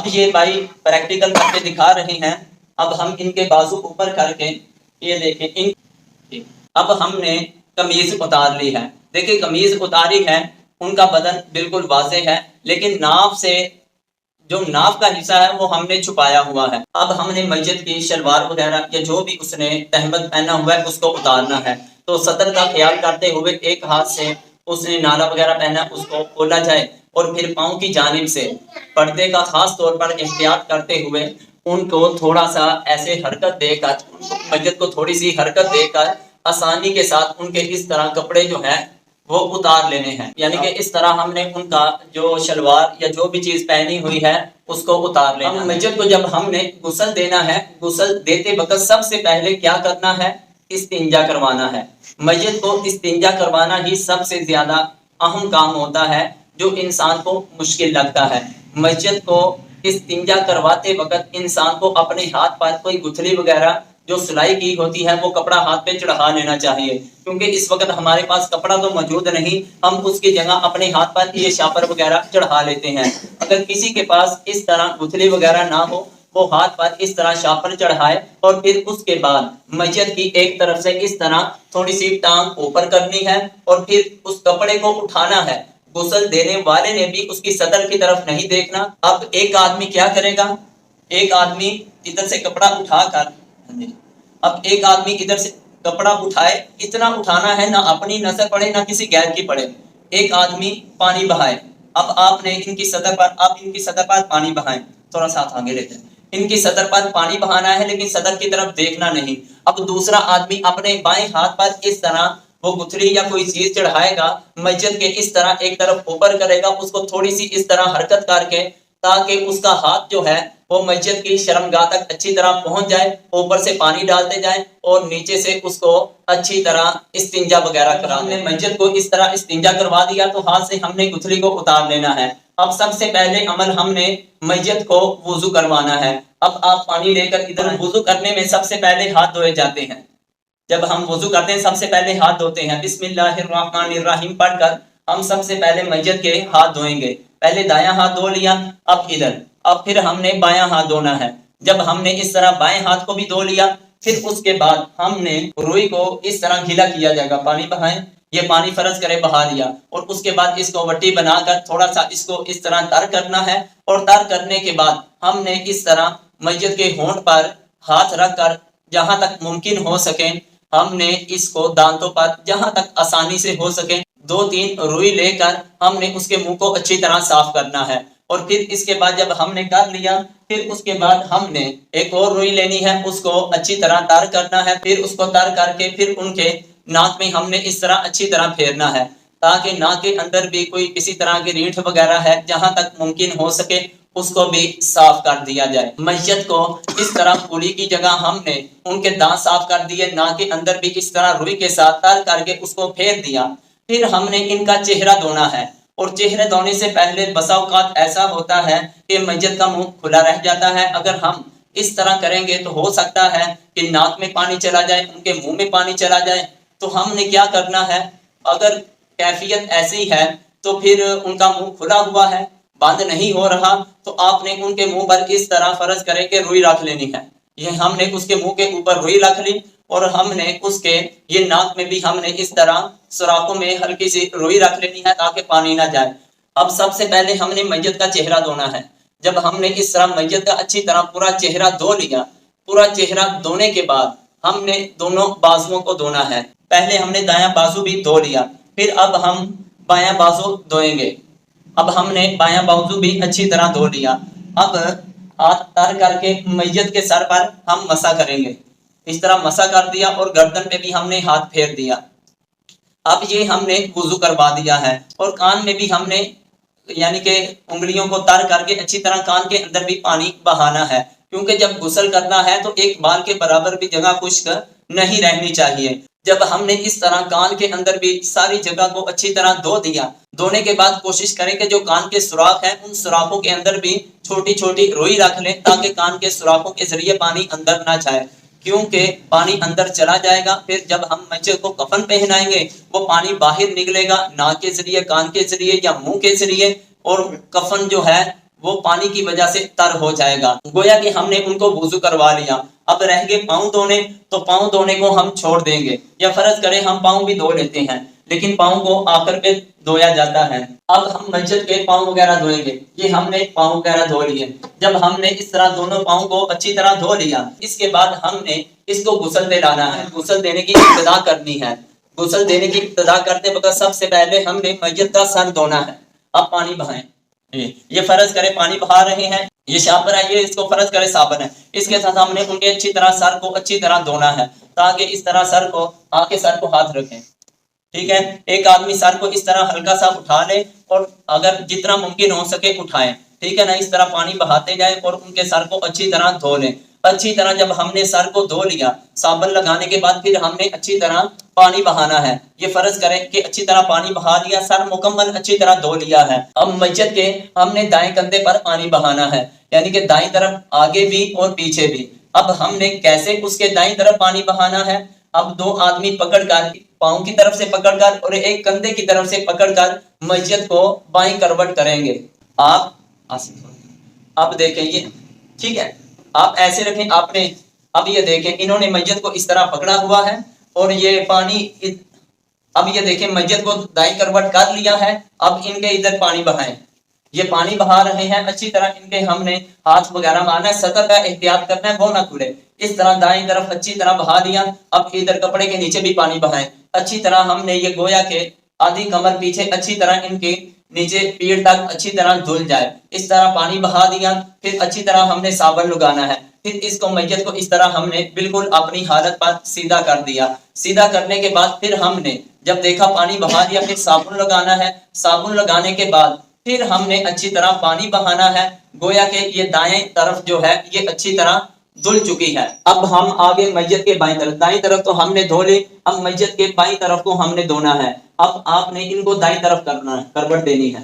اب یہ بھائی پریکٹیکل کر کے دکھا رہے ہیں. اب ہم ان کے بازو اوپر کر کے یہ دیکھیں اب ہم نے قمیض اتار لی ہے. دیکھیں قمیض اتاری ہے, ان کا بدن بالکل واضح ہے, لیکن ناف سے جو ناف کا حصہ ہے وہ ہم نے چھپایا ہوا ہے. اب ہم نے میت کی شلوار وغیرہ یا جو بھی اس نے تہمت پہنا ہوا ہے اس کو اتارنا ہے. تو صدر کا خیال کرتے ہوئے ایک ہاتھ سے اس نے نالا وغیرہ پہنا اس کو کھولا جائے, اور پھر پاؤں کی جانب سے پردے کا خاص طور پر احتیاط کرتے ہوئے ان کو تھوڑا سا ایسے حرکت دے کر, میت کو تھوڑی سی حرکت دے کر آسانی کے ساتھ ان کے اس طرح کپڑے جو ہیں وہ اتار لینے ہیں. یعنی کہ اس طرح ہم نے ان کا جو شلوار یا جو بھی چیز پہنی ہوئی ہے اس کو اتار لینا. میت کو جب ہم نے غسل دینا ہے, غسل دیتے وقت سب سے پہلے کیا کرنا ہے؟ استنجا کروانا ہے. میت کو استنجا کروانا ہی سب سے زیادہ اہم کام ہوتا ہے جو انسان کو مشکل لگتا ہے. میت کو استنجا کرواتے وقت انسان کو اپنے ہاتھ پر کوئی گٹھلی وغیرہ جو سلائی کی ہوتی ہے وہ کپڑا ہاتھ پہ چڑھا لینا چاہیے, کیونکہ اس وقت ہمارے پاس کپڑا تو موجود نہیں, ہم اس کی جگہ اپنے ہاتھ پر یہ شاپر وغیرہ چڑھا لیتے ہیں. اگر کسی کے پاس اس طرح گٹھلی وغیرہ نہ ہو وہ ہاتھ پر اس طرح شاپر چڑھائے, اور پھر اس کے بعد میت کی ایک طرف سے اس طرح تھوڑی سی ٹانگ اوپر کرنی ہے, اور پھر اس کپڑے کو اٹھانا ہے. غسل دینے والے نے بھی اس کی صدر کی طرف نہیں دیکھنا. اب ایک آدمی کیا کرے گا؟ ایک آدمی ادھر سے کپڑا اٹھا کر, اب ایک آدمی ادھر سے کپڑا اٹھائے, اتنا اٹھانا ہے نہ اپنی نظر پڑے نہ کسی غیر کی پڑے. ایک آدمی پانی بہائے, اب آپ نے ان کی صدر پر پانی بہائیں, تھوڑا ساتھ آگے لیتے ہیں. ان کی صدر پر پانی بہانا ہے لیکن صدر کی طرف دیکھنا نہیں. اب دوسرا آدمی اپنے بائیں ہاتھ پر اس طرح وہ گٹھلی یا کوئی چیز چڑھائے گا, میت کے اس طرح ایک طرف اوپر کرے گا, اس کو تھوڑی سی اس طرح حرکت کر کے تاکہ اس کا ہاتھ جو ہے وہ میت کی شرمگاہ تک اچھی طرح پہنچ جائے. اوپر سے پانی ڈالتے جائیں اور نیچے سے اس کو اچھی طرح استنجا وغیرہ کرا. ہم نے میت کو اس طرح استنجا کروا دیا تو ہاتھ سے ہم نے گٹھلی کو اتار لینا ہے. اب سب سے پہلے عمل ہم نے میت کو وضو کروانا ہے. اب آپ پانی لے کر ادھر وضو کرنے میں سب سے پہلے ہاتھ دھوئے جاتے ہیں. جب ہم وضو کرتے ہیں سب سے پہلے ہاتھ دھوتے ہیں. بسم اللہ الرحمن الرحیم پڑھ کر ہم سب سے پہلے میت کے ہاتھ دھوئیں گے. پہلے دایاں ہاتھ دھو لیا, اب ادھر, اب پھر ہم نے بایاں ہاتھ دھونا ہے. جب ہم نے اس طرح بائیں ہاتھ کو بھی دھو لیا, پھر اس کے بعد ہم نے روئی کو اس طرح گھیلا کیا جائے گا. پانی بہائیں, یہ پانی فرض کرے بہا لیا, اور اس کے بعد اس کو وٹی بنا کر تھوڑا سا اس کو اس طرح تر کرنا ہے. اور تر کرنے کے بعد ہم نے اس طرح میت کے ہونٹ پر ہاتھ رکھ کر جہاں تک ممکن ہو سکے ہم نے اس کو دانتوں پر جہاں تک آسانی سے ہو سکے 2-3 روئی لے کر ہم نے اس کے منہ کو اچھی طرح صاف کرنا ہے. اور پھر اس کے بعد جب ہم نے کر لیا, پھر اس کے بعد ہم نے ایک اور روئی لینی ہے, اس کو اچھی طرح تر کرنا ہے. پھر اس کو تر کر کے پھر ان کے ناک میں ہم نے اس طرح اچھی طرح پھیرنا ہے, تاکہ ناک کے اندر بھی کوئی کسی طرح کی ریٹھ وغیرہ ہے جہاں تک ممکن ہو سکے اس کو بھی صاف کر دیا جائے. میت کو اس طرح پولی کی جگہ ہم نے ان کے دانت صاف کر دیے, ناک کے اندر بھی اس طرح روئی کے ساتھ تر کر کے اس کو پھیر دیا. پھر ہم نے ان کا چہرہ دھونا ہے, اور چہرے دھونے سے پہلے بسا اوقات ایسا ہوتا ہے کہ میت کا منہ کھلا رہ جاتا ہے. اگر ہم اس طرح کریں گے تو ہو سکتا ہے کہ ناک میں پانی چلا جائے, ان کے منہ میں پانی چلا جائے. تو ہم نے کیا کرنا ہے, اگر کیفیت ایسی ہے تو پھر ان کا منہ کھلا ہوا ہے, بند نہیں ہو رہا, تو آپ نے ان کے منہ پر اس طرح فرض کرے کہ روئی رکھ لینی ہے. یہ ہم نے اس کے منہ کے اوپر روئی رکھ لی, اور ہم نے اس کے یہ ناک میں بھی ہم نے اس طرح سوراخوں میں ہلکی سی روئی رکھ لینی ہے تاکہ پانی نہ جائے. اب سب سے پہلے ہم نے میت کا چہرہ دھونا ہے. جب ہم نے اس طرح میت کا اچھی طرح پورا چہرہ دھو لیا, پورا چہرہ دھونے کے بعد ہم نے دونوں بازوؤں کو دھونا ہے. پہلے ہم نے دایاں بازو بھی دھو لیا, پھر اب ہم بایاں بازو دھوئیں گے. اب ہم نے بایاں بازو بھی اچھی طرح دھو لیا. اب ہاتھ تر کر کے میت کے سر پر ہم مسح کریں گے. اس طرح مسح کر دیا, اور گردن پہ بھی ہم نے ہاتھ پھیر دیا. اب یہ ہم نے وضو کروا دیا ہے, اور کان میں بھی ہم نے یعنی کہ انگلیوں کو تر کر کے اچھی طرح کان کے اندر بھی پانی بہانا ہے, کیونکہ جب غسل کرنا ہے تو ایک بال کے برابر بھی جگہ خشک نہیں رہنی چاہیے. جب ہم نے اس طرح کان کے اندر بھی ساری جگہ کو اچھی طرح دھو دیا, دھونے کے بعد کوشش کریں کہ جو کان کے سوراخ ہیں ان سوراخوں کے اندر بھی چھوٹی چھوٹی روئی رکھ لیں, تاکہ کان کے سوراخوں کے ذریعے پانی اندر نہ جائے, کیونکہ پانی اندر چلا جائے گا. پھر جب ہم میت کو کفن پہنائیں گے وہ پانی باہر نکلے گا ناک کے ذریعے, کان کے ذریعے یا منہ کے ذریعے, اور کفن جو ہے وہ پانی کی وجہ سے تر ہو جائے گا۔ گویا کہ ہم نے ان کو وضو کروا لیا، اب رہ گئے پاؤں دھونے، تو پاؤں دھونے کو ہم چھوڑ دیں گے، یا فرض کریں ہم پاؤں بھی دھو لیتے ہیں لیکن پاؤں کو آخر پہ دھویا جاتا ہے۔ اب ہم مسجد کے پاؤں وغیرہ دھوئیں گے، یہ ہم نے پاؤں وغیرہ دھو لیے، جب ہم نے اس طرح دونوں پاؤں کو اچھی طرح دھو لیا، اس کے بعد ہم نے اس کو غسل دلانا ہے، غسل دینے کی ابتدا کرنی ہے۔ غسل دینے کی ابتدا کرتے وقت سب سے پہلے ہم نے میت کا سر دھونا ہے۔ اب پانی بہائیں، یہ فرض کرے پانی بہا رہے ہیں، یہ شاپر ہے، یہ اس کو فرض کرے صابن ہے، اس کے ساتھ ہم نے ان کے اچھی طرح سر کو اچھی طرح دھونا ہے، تاکہ اس طرح سر کو آگے سر کو ہاتھ رکھیں، ٹھیک ہے۔ ایک آدمی سر کو اس طرح ہلکا سا اٹھا لے اور اگر جتنا ممکن ہو سکے اٹھائیں، ٹھیک ہے نا، اس طرح پانی بہاتے جائیں اور ان کے سر کو اچھی طرح دھو لیں۔ اچھی طرح جب ہم نے سر کو دھو لیا، صابن لگانے کے بعد پھر ہم نے اچھی طرح پانی بہانا ہے، یہ فرض کریں کہ اچھی طرح پانی بہا لیا، سر مکمل اچھی طرح دھو لیا ہے۔ اب میت کے ہم نے دائیں کندھے پر پانی بہانا ہے، یعنی کہ دائیں طرف آگے بھی اور پیچھے بھی۔ اب ہم نے کیسے اس کے دائیں طرف پانی بہانا ہے؟ اب دو آدمی پکڑ کر، پاؤں کی طرف سے پکڑ کر اور ایک کندھے کی طرف سے پکڑ کر میت کو بائیں کروٹ کریں گے۔ آپ اب دیکھیں یہ ٹھیک ہے، آپ ایسے رکھیں، آپ نے اب یہ دیکھیں انہوں نے میت کو اس طرح پکڑا ہوا ہے اور یہ پانی، اب یہ دیکھیں میت کو دائیں کروٹ کر لیا ہے، اب ان کے ادھر پانی بہائیں، یہ پانی بہا رہے ہیں اچھی طرح، ان کے ہم نے ہاتھ وغیرہ مارنا ہے، سطر کا احتیاط کرنا ہے وہ نہ کھلے، اس طرح دائیں طرف اچھی طرح بہا دیا۔ اب ادھر کپڑے کے نیچے بھی پانی بہائیں اچھی طرح، ہم نے یہ گویا کہ آدھی کمر پیچھے اچھی طرح ان کے نیچے پیڑ تک اچھی طرح دھل جائے، اس طرح پانی بہا دیا۔ پھر اچھی طرح ہم نے صابن لگانا ہے، پھر اس کو میت کو اس طرح ہم نے بالکل اپنی حالت پر سیدھا کر دیا۔ سیدھا کرنے کے بعد پھر ہم نے جب دیکھا پانی بہا دیا، پھر صابن لگانا ہے، صابن لگانے کے بعد پھر ہم نے اچھی طرح پانی بہانا ہے، گویا کہ یہ دائیں طرف جو ہے یہ اچھی طرح دھل چکی ہے۔ اب ہم آگے میت کے بائیں طرف، دائیں طرف تو ہم نے دھو لی، اب میت کے بائیں طرف کو ہم نے دھونا ہے۔ اب آپ نے ان کو دائیں طرف کرنا ہے، کروٹ دینی ہے،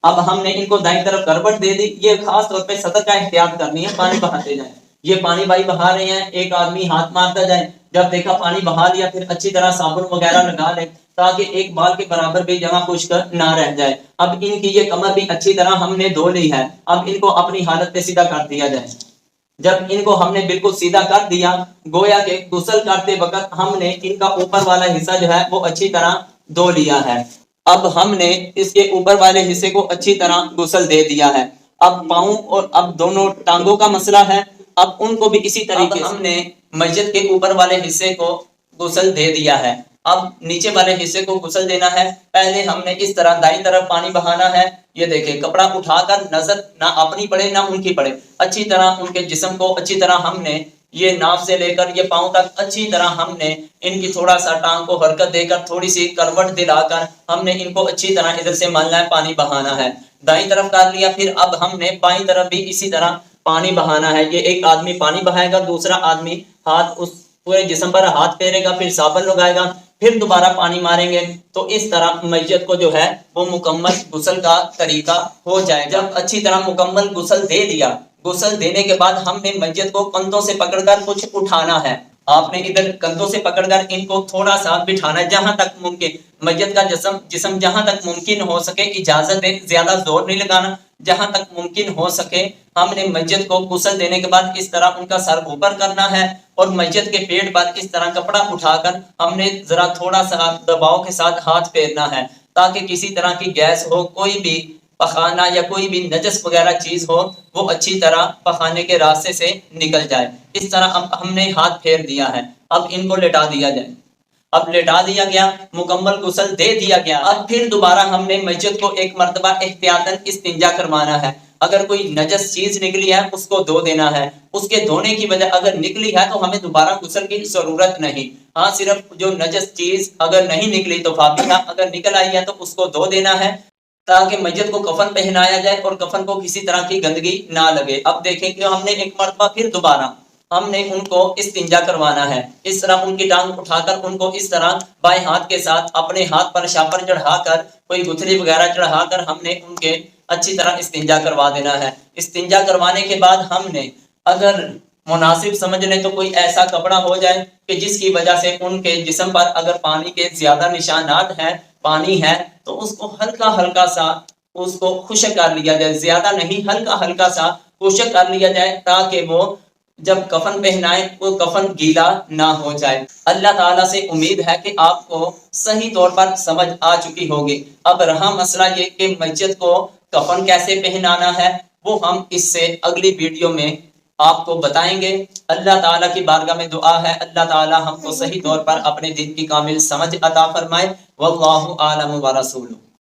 اب ہم نے ان کو دائیں طرف کروٹ دے دی، یہ خاص طور پہ سطح کا احتیاط کرنی ہے، پانی بہاتے جائیں، یہ پانی بھائی بہا رہے ہیں، ایک آدمی ہاتھ مارتا جائے، جب دیکھا پانی بہا لیا پھر اچھی طرح صابن وغیرہ لگا لے تاکہ ایک بال کے برابر بھی جگہ خشک نہ رہ جائے۔ اب ان کی یہ کمر بھی اچھی طرح ہم نے دھو لی ہے، اب ان کو اپنی حالت پہ سیدھا کر دیا جائے۔ جب ان کو ہم نے بالکل سیدھا کر دیا، گویا کہ غسل کرتے وقت ہم نے ان کا اوپر والا حصہ جو ہے وہ اچھی طرح دھو لیا ہے۔ اب ہم نے اس کے اوپر والے حصے کو اچھی طرح غسل دے دیا ہے۔ اب پاؤں اور اب دونوں ٹانگوں کا مسئلہ ہے، اب ان کو بھی اسی طریقے سے ہم نے میت کے اوپر والے حصے کو غسل دے دیا ہے۔ اب نیچے والے حصے کو غسل دینا ہے، پہلے ہم نے اس طرح دائیں طرف پانی بہانا ہے، یہ دیکھیں کپڑا اٹھا کر نظر نہ اپنی پڑے نہ ان کی پڑے، اچھی طرح ان کے جسم کو اچھی طرح ہم نے یہ ناف سے لے کر یہ پاؤں تک اچھی طرح ہم نے ان کی تھوڑا سا ٹانگ کو حرکت دے کر تھوڑی سی کروٹ دلا کر ہم نے ان کو اچھی طرح ادھر سے ملنا ہے، پانی بہانا ہے، دائیں طرف کر لیا۔ پھر اب ہم نے بائیں طرف بھی اسی طرح پانی بہانا ہے، یہ ایک آدمی پانی بہائے گا، دوسرا آدمی ہاتھ اس پورے جسم پر ہاتھ پھیرے گا، پھر صابن لگائے گا، پھر دوبارہ پانی ماریں گے، تو اس طرح میت کو جو ہے وہ مکمل غسل کا طریقہ ہو جائے گا۔ جب اچھی طرح مکمل غسل دے دیا، غسل دینے کے بعد ہم نے میت کو کندھوں سے پکڑ کر کچھ اٹھانا ہے، آپ نے ادھر کندھوں سے پکڑ کر ان کو تھوڑا سا بٹھانا ہے جہاں تک ممکن، میت کا جسم جہاں تک ممکن ہو سکے اجازت دیں، زیادہ زور نہیں لگانا، جہاں تک ممکن ہو سکے ہم نے میت کو غسل دینے کے بعد اس طرح ان کا سر اوپر کرنا ہے اور میت کے پیٹ پر اس طرح کپڑا اٹھا کر ہم نے ذرا تھوڑا سا دباؤ کے ساتھ ہاتھ پھیرنا ہے تاکہ کسی طرح کی گیس ہو، کوئی بھی پخانہ یا کوئی بھی نجس وغیرہ چیز ہو وہ اچھی طرح پخانے کے راستے سے نکل جائے۔ اس طرح اب ہم نے ہاتھ پھیر دیا ہے، اب ان کو لٹا دیا جائے، اب لٹا دیا گیا، مکمل غسل دے دیا گیا۔ اب پھر دوبارہ ہم نے میت کو ایک مرتبہ احتیاطاً استنجا کروانا ہے، اگر کوئی نجس چیز نکلی ہے اس کو دھو دینا ہے، اس کے دھونے کی وجہ اگر نکلی ہے تو ہمیں دوبارہ غسل کی ضرورت نہیں، ہاں صرف جو نجس چیز اگر نہیں نکلی تو فاتحہ، اگر نکل آئی ہے تو اس کو دھو دینا ہے تاکہ میت کو کفن پہنایا جائے اور کفن کو کسی طرح کی گندگی نہ لگے۔ اب دیکھیں کہ ہم نے ایک مرتبہ پھر دوبارہ ہم نے ان کو استنجا کروانا ہے، اس طرح ان کی ٹانگ اٹھا کر ان کو اس طرح بائیں ہاتھ کے ساتھ اپنے ہاتھ پر شاپر چڑھا کر کوئی گتھلی وغیرہ چڑھا کر ہم نے ان کے اچھی طرح استنجا کروا دینا ہے۔ استنجا کروانے کے بعد ہم نے اگر مناسب سمجھ لیں تو کوئی ایسا کپڑا ہو جائے کہ جس کی وجہ سے ان کے جسم پر اگر پانی کے زیادہ نشانات ہیں، پانی ہے، تو اس کو ہلکا ہلکا سا اس کو خشک کر لیا جائے، زیادہ نہیں، ہلکا ہلکا سا خشک کر لیا جائے تاکہ وہ جب کفن پہنائے وہ کفن گیلا نہ ہو جائے۔ اللہ تعالیٰ سے امید ہے کہ آپ کو صحیح طور پر سمجھ آ چکی ہوگی۔ اب رہا مسئلہ یہ کہ میت کو کفن کیسے پہنانا ہے، وہ ہم اس سے اگلی ویڈیو میں آپ کو بتائیں گے۔ اللہ تعالیٰ کی بارگاہ میں دعا ہے اللہ تعالیٰ ہم کو صحیح طور پر اپنے دین کی کامل سمجھ عطا فرمائے۔ واللہ اعلم ورسولہ۔